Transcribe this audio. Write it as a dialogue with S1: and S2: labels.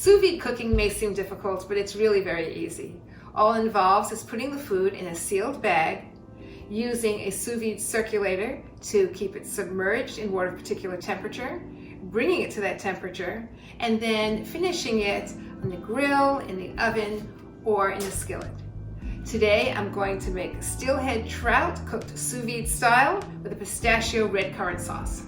S1: Sous vide cooking may seem difficult, but it's really very easy. All it involves is putting the food in a sealed bag, using a sous vide circulator to keep it submerged in water of particular temperature, bringing it to that temperature, and then finishing it on the grill, in the oven, or in a skillet. Today I'm going to make steelhead trout cooked sous vide style with a pistachio red currant sauce.